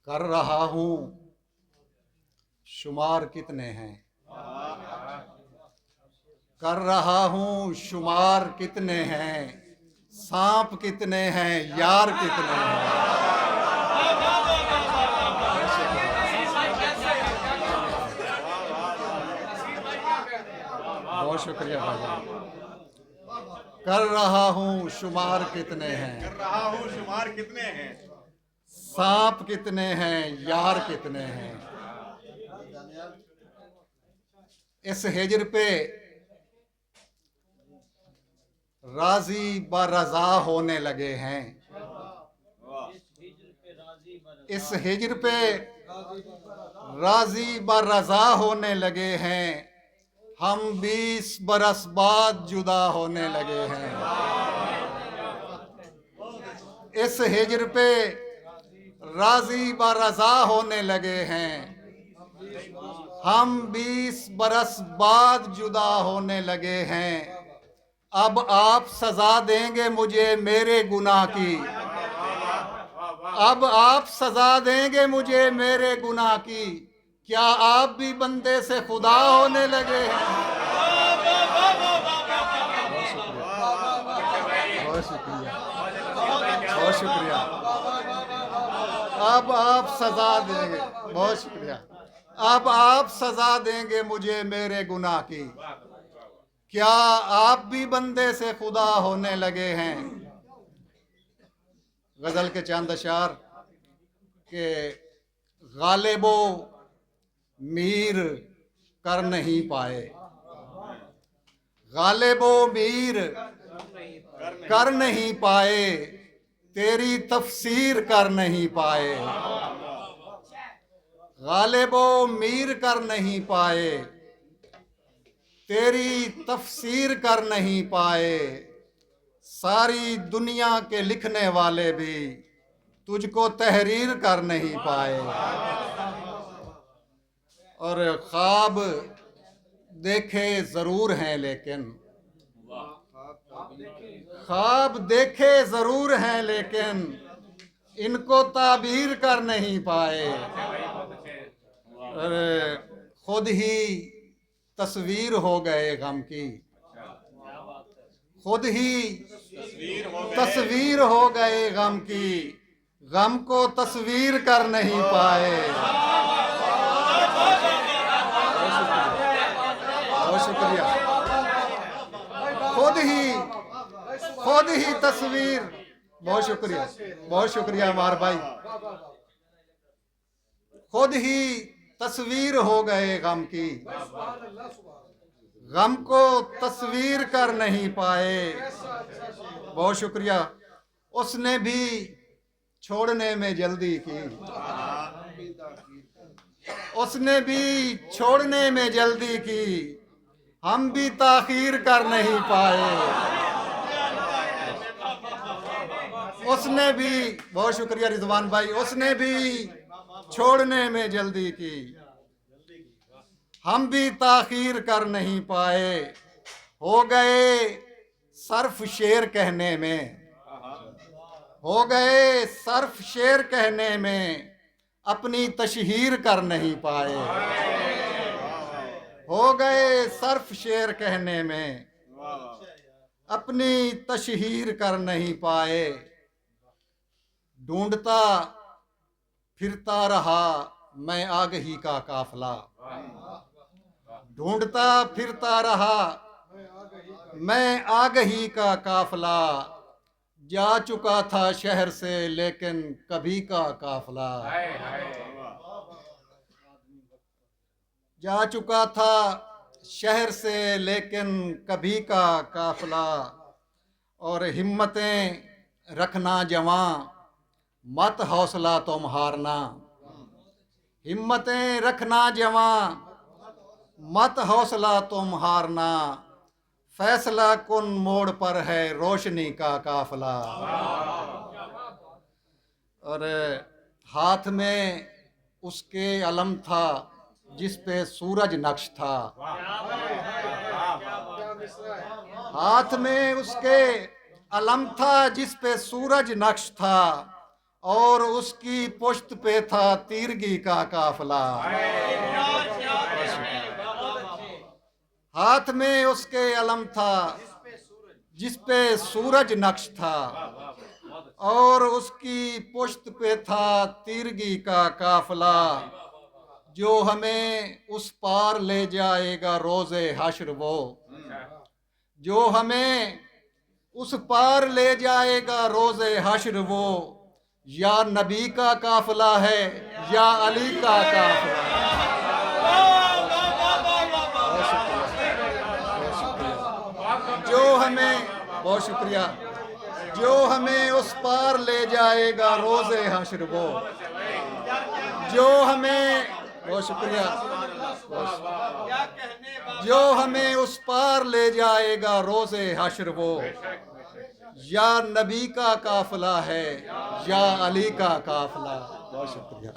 कर रहा हूँ शुमार कितने हैं, कर रहा हूँ शुमार कितने हैं, सांप कितने हैं, यार कितने हैं। बहुत शुक्रिया भाई। कर रहा हूँ शुमार कितने हैं, कर रहा हूँ शुमार कितने हैं, सांप कितने हैं, यार कितने हैं। इस हिजर पे राजी ब रजा होने लगे हैं, इस हिजर पे राजी ब रजा होने लगे हैं, हम 20 बरस बाद जुदा होने लगे हैं। इस हिजर पे राजी ब रजा होने लगे हैं, हम 20 बरस बाद जुदा होने लगे हैं। अब आप सजा देंगे मुझे मेरे गुनाह की, अब आप सजा देंगे मुझे मेरे गुनाह की। क्या आप भी बंदे से खुदा होने लगे हैं। बहुत शुक्रिया, बहुत शुक्रिया। अब आप सजा देंगे, बहुत शुक्रिया। अब आप सजा देंगे मुझे मेरे गुनाह की। क्या आप भी बंदे से खुदा होने लगे हैं। गजल के चंद अशार के गालिबो मीर कर नहीं पाए, गालिबो मीर कर नहीं पाए, तेरी तफसीर कर नहीं पाए। गालिबो मीर कर नहीं पाए, तेरी तफसीर कर नहीं पाए। सारी दुनिया के लिखने वाले भी तुझको तहरीर कर नहीं पाए। और ख्वाब देखे जरूर हैं लेकिन, ख्वाब देखे जरूर हैं लेकिन इनको ताबीर कर नहीं पाए। और खुद ही तस्वीर हो गए गम की, खुद ही तस्वीर हो गए गम की, गम को तस्वीर कर नहीं पाए। बहुत शुक्रिया। खुद ही तस्वीर, बहुत शुक्रिया, बहुत शुक्रिया अमार भाई। खुद ही तस्वीर हो गए गम की, गम को तस्वीर कर नहीं पाए। बहुत शुक्रिया। उसने भी छोड़ने में जल्दी की, उसने भी छोड़ने में जल्दी की, हम भी ताखीर कर नहीं पाए। उसने भी, बहुत शुक्रिया रिजवान भाई, उसने भी छोड़ने में जल्दी की, हम भी ताखीर कर नहीं पाए। हो गए सर्फ शेर कहने में, हो गए सर्फ शेर कहने में, अपनी तशहीर कर नहीं पाए। हो गए सर्फ शेर कहने में, अपनी तशहीर कर नहीं पाए। ढूंढता फिरता रहा मैं आगही का काफला, ढूंढता फिरता रहा मैं आगही का काफला, जा चुका था शहर से लेकिन कभी का काफला, जा चुका था शहर से लेकिन कभी का काफला। और हिम्मतें रखना जवां मत हौसला तुम हारना, हिम्मतें रखना जवां मत हौसला तुम हारना, फैसला कुन मोड़ पर है रोशनी का काफला। और हाथ में उसके अलम था जिस पे सूरज नक्श था, हाथ में उसके अलम था जिस पे सूरज नक्श था, और उसकी पुश्त पे था तीरगी का काफला। हाथ में उसके अलम था जिस पे सूरज नक्श था, और उसकी पुश्त पे था तीरगी का काफला, जो हमें उस पार ले जाएगा रोज़े हश्र वो, जो हमें उस पार ले जाएगा रोज़े हश्र वो। या नबी का काफिला है या अली का काफिला है। जो हमें, बहुत शुक्रिया, जो हमें उस पार ले जाएगा रोज़े हश्र वो, जो हमें, बहुत शुक्रिया, जो हमें उस पार ले जाएगा रोज़े हश्र वो। या नबी का काफिला है या अली का काफिला। बहुत शुक्रिया।